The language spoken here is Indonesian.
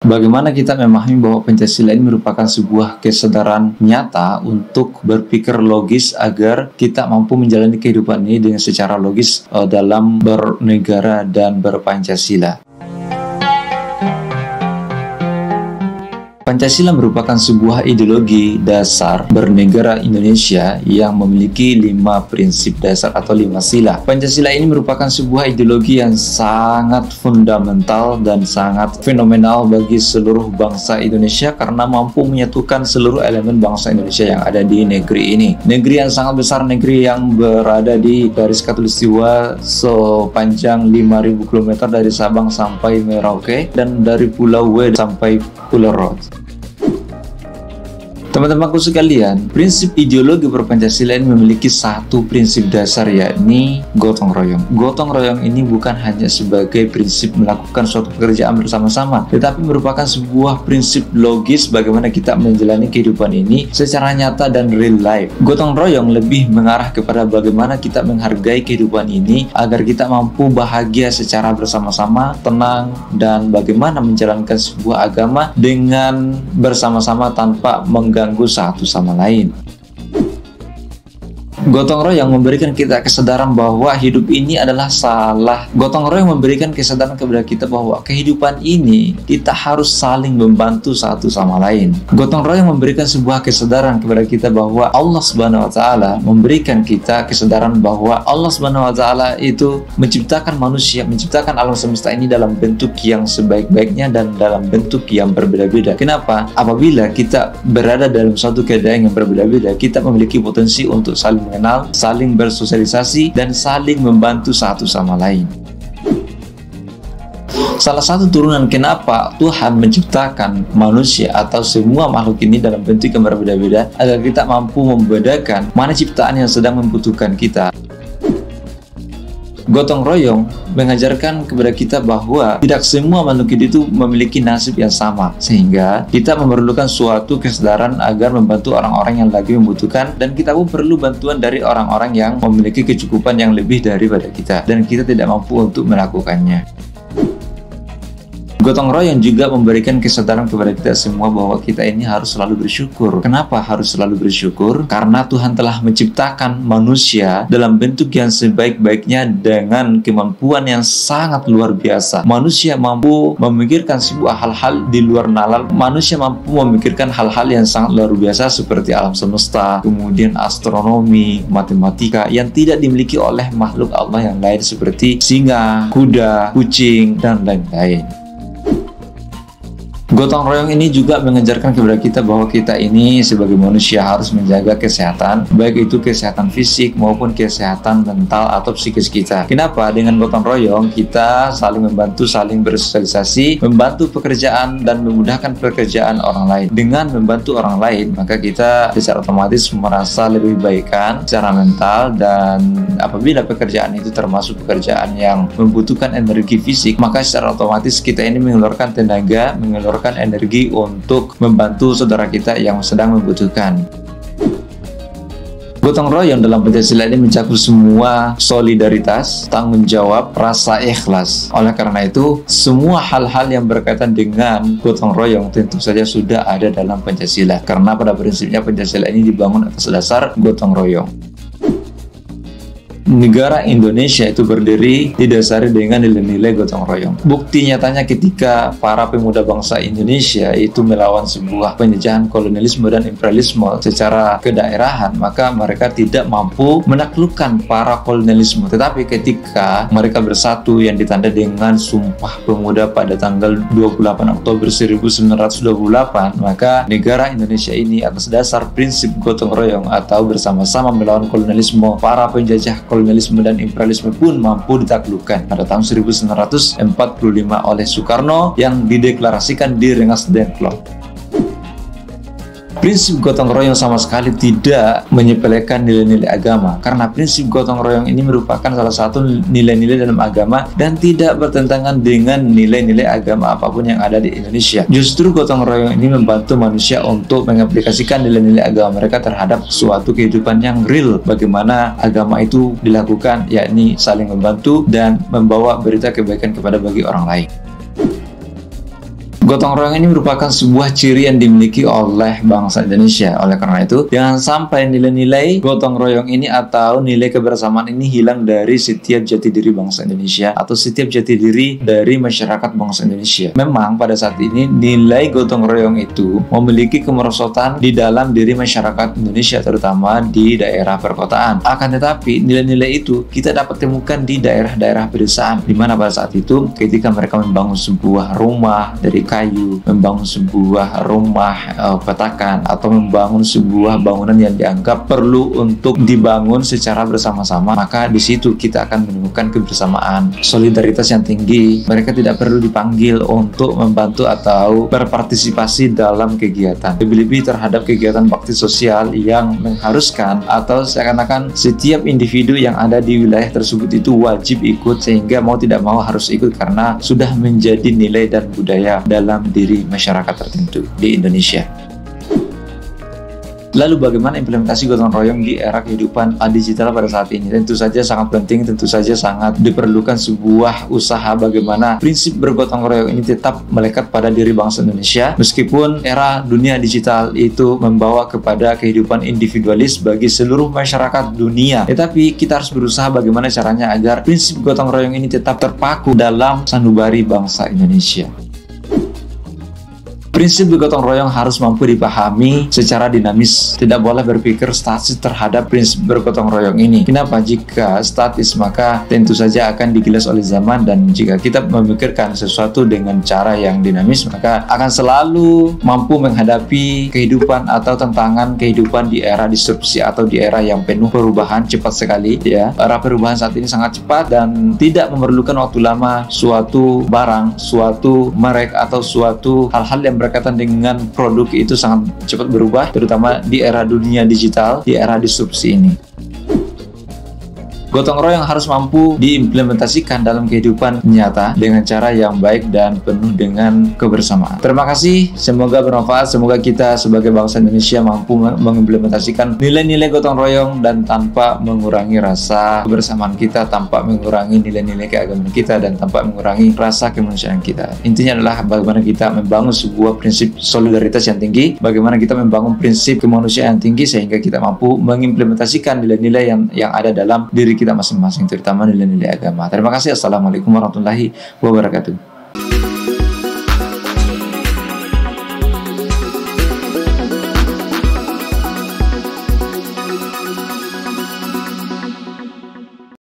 Bagaimana kita memahami bahwa Pancasila ini merupakan sebuah kesadaran nyata untuk berpikir logis agar kita mampu menjalani kehidupan ini dengan secara logis dalam bernegara dan berpancasila. Pancasila merupakan sebuah ideologi dasar bernegara Indonesia yang memiliki 5 prinsip dasar atau 5 sila. Pancasila ini merupakan sebuah ideologi yang sangat fundamental dan sangat fenomenal bagi seluruh bangsa Indonesia karena mampu menyatukan seluruh elemen bangsa Indonesia yang ada di negeri ini. Negeri yang sangat besar, negeri yang berada di garis khatulistiwa sepanjang 5.000 km dari Sabang sampai Merauke dan dari Pulau W sampai Pulau Rote. Teman-temanku sekalian, prinsip ideologi berpancasila ini memiliki satu prinsip dasar, yakni gotong royong. Gotong royong ini bukan hanya sebagai prinsip melakukan suatu pekerjaan bersama-sama, tetapi merupakan sebuah prinsip logis bagaimana kita menjalani kehidupan ini secara nyata dan real life. Gotong royong lebih mengarah kepada bagaimana kita menghargai kehidupan ini agar kita mampu bahagia secara bersama-sama, tenang, dan bagaimana menjalankan sebuah agama dengan bersama-sama tanpa mengganggu satu sama lain. Gotong royong memberikan kita kesadaran bahwa hidup ini adalah salah. Gotong royong memberikan kesadaran kepada kita bahwa kehidupan ini kita harus saling membantu satu sama lain. Gotong royong memberikan sebuah kesadaran kepada kita bahwa Allah Subhanahu wa taala memberikan kita kesadaran bahwa Allah Subhanahu wa taala itu menciptakan manusia, menciptakan alam semesta ini dalam bentuk yang sebaik-baiknya dan dalam bentuk yang berbeda-beda. Kenapa? Apabila kita berada dalam suatu keadaan yang berbeda-beda, kita memiliki potensi untuk saling mengenal, saling bersosialisasi, dan saling membantu satu sama lain. Salah satu turunan kenapa Tuhan menciptakan manusia atau semua makhluk ini dalam bentuk yang berbeda-beda agar kita mampu membedakan mana ciptaan yang sedang membutuhkan kita. Gotong royong mengajarkan kepada kita bahwa tidak semua makhluk hidup itu memiliki nasib yang sama, sehingga kita memerlukan suatu kesadaran agar membantu orang-orang yang lagi membutuhkan, dan kita pun perlu bantuan dari orang-orang yang memiliki kecukupan yang lebih daripada kita dan kita tidak mampu untuk melakukannya. Gotong royong juga memberikan kesadaran kepada kita semua bahwa kita ini harus selalu bersyukur. Kenapa harus selalu bersyukur? Karena Tuhan telah menciptakan manusia dalam bentuk yang sebaik-baiknya dengan kemampuan yang sangat luar biasa. Manusia mampu memikirkan sebuah hal-hal di luar nalar. Manusia mampu memikirkan hal-hal yang sangat luar biasa seperti alam semesta, kemudian astronomi, matematika yang tidak dimiliki oleh makhluk Allah yang lain seperti singa, kuda, kucing, dan lain-lain. Gotong royong ini juga mengajarkan kepada kita bahwa kita ini sebagai manusia harus menjaga kesehatan, baik itu kesehatan fisik maupun kesehatan mental atau psikis kita. Kenapa? Dengan gotong royong kita saling membantu, saling bersosialisasi, membantu pekerjaan dan memudahkan pekerjaan orang lain. Dengan membantu orang lain, maka kita secara otomatis merasa lebih baikan secara mental, dan apabila pekerjaan itu termasuk pekerjaan yang membutuhkan energi fisik, maka secara otomatis kita ini mengeluarkan tenaga, mengeluarkan energi untuk membantu saudara kita yang sedang membutuhkan. Gotong royong dalam Pancasila ini mencakup semua solidaritas, tanggung jawab, rasa ikhlas. Oleh karena itu, semua hal-hal yang berkaitan dengan gotong royong tentu saja sudah ada dalam Pancasila. Karena pada prinsipnya Pancasila ini dibangun atas dasar gotong royong. Negara Indonesia itu berdiri didasari dengan nilai-nilai gotong royong. Bukti nyatanya ketika para pemuda bangsa Indonesia itu melawan sebuah penjajahan kolonialisme dan imperialisme secara kedaerahan, maka mereka tidak mampu menaklukkan para kolonialisme. Tetapi ketika mereka bersatu yang ditanda dengan Sumpah Pemuda pada tanggal 28 Oktober 1928, maka negara Indonesia ini atas dasar prinsip gotong royong atau bersama-sama melawan kolonialisme, para penjajah kolonialisme dan imperialisme pun mampu ditaklukkan pada tahun 1945 oleh Soekarno yang dideklarasikan di Rengas Dengklok. Prinsip gotong royong sama sekali tidak menyepelekan nilai-nilai agama, karena prinsip gotong royong ini merupakan salah satu nilai-nilai dalam agama dan tidak bertentangan dengan nilai-nilai agama apapun yang ada di Indonesia. Justru gotong royong ini membantu manusia untuk mengaplikasikan nilai-nilai agama mereka terhadap suatu kehidupan yang real. Bagaimana agama itu dilakukan, yakni saling membantu dan membawa berita kebaikan kepada bagi orang lain. Gotong royong ini merupakan sebuah ciri yang dimiliki oleh bangsa Indonesia. Oleh karena itu, jangan sampai nilai-nilai gotong royong ini atau nilai kebersamaan ini hilang dari setiap jati diri bangsa Indonesia atau setiap jati diri dari masyarakat bangsa Indonesia. Memang pada saat ini nilai gotong royong itu memiliki kemerosotan di dalam diri masyarakat Indonesia, terutama di daerah perkotaan. Akan tetapi nilai-nilai itu kita dapat temukan di daerah-daerah pedesaan, di mana pada saat itu ketika mereka membangun sebuah rumah dari kayu, membangun sebuah rumah petakan, atau membangun sebuah bangunan yang dianggap perlu untuk dibangun secara bersama-sama, maka di situ kita akan menemukan kebersamaan, solidaritas yang tinggi. Mereka tidak perlu dipanggil untuk membantu atau berpartisipasi dalam kegiatan, lebih-lebih terhadap kegiatan bakti sosial yang mengharuskan atau seakan-akan setiap individu yang ada di wilayah tersebut itu wajib ikut, sehingga mau tidak mau harus ikut karena sudah menjadi nilai dan budaya dalam diri masyarakat tertentu di Indonesia. Lalu bagaimana implementasi gotong royong di era kehidupan digital pada saat ini? Tentu saja sangat penting, tentu saja sangat diperlukan sebuah usaha bagaimana prinsip bergotong royong ini tetap melekat pada diri bangsa Indonesia. Meskipun era dunia digital itu membawa kepada kehidupan individualis bagi seluruh masyarakat dunia, tetapi kita harus berusaha bagaimana caranya agar prinsip gotong royong ini tetap terpaku dalam sanubari bangsa Indonesia. Prinsip bergotong royong harus mampu dipahami secara dinamis. Tidak boleh berpikir statis terhadap prinsip bergotong royong ini. Kenapa? Jika statis, maka tentu saja akan digilas oleh zaman, dan jika kita memikirkan sesuatu dengan cara yang dinamis, maka akan selalu mampu menghadapi kehidupan atau tantangan kehidupan di era disrupsi atau di era yang penuh perubahan cepat sekali. Ya, era perubahan saat ini sangat cepat dan tidak memerlukan waktu lama. Suatu barang, suatu merek atau suatu hal-hal yang berkaitan dengan produk itu sangat cepat berubah, terutama di era dunia digital, di era disrupsi ini. Gotong royong harus mampu diimplementasikan dalam kehidupan nyata dengan cara yang baik dan penuh dengan kebersamaan. Terima kasih, semoga bermanfaat. Semoga kita sebagai bangsa Indonesia mampu mengimplementasikan nilai-nilai gotong royong dan tanpa mengurangi rasa kebersamaan kita, tanpa mengurangi nilai-nilai keagamaan kita, dan tanpa mengurangi rasa kemanusiaan kita. Intinya adalah bagaimana kita membangun sebuah prinsip solidaritas yang tinggi, bagaimana kita membangun prinsip kemanusiaan yang tinggi, sehingga kita mampu mengimplementasikan nilai-nilai yang ada dalam diri kita masing-masing, terutama nilai-nilai agama. Terima kasih. Assalamualaikum warahmatullahi wabarakatuh.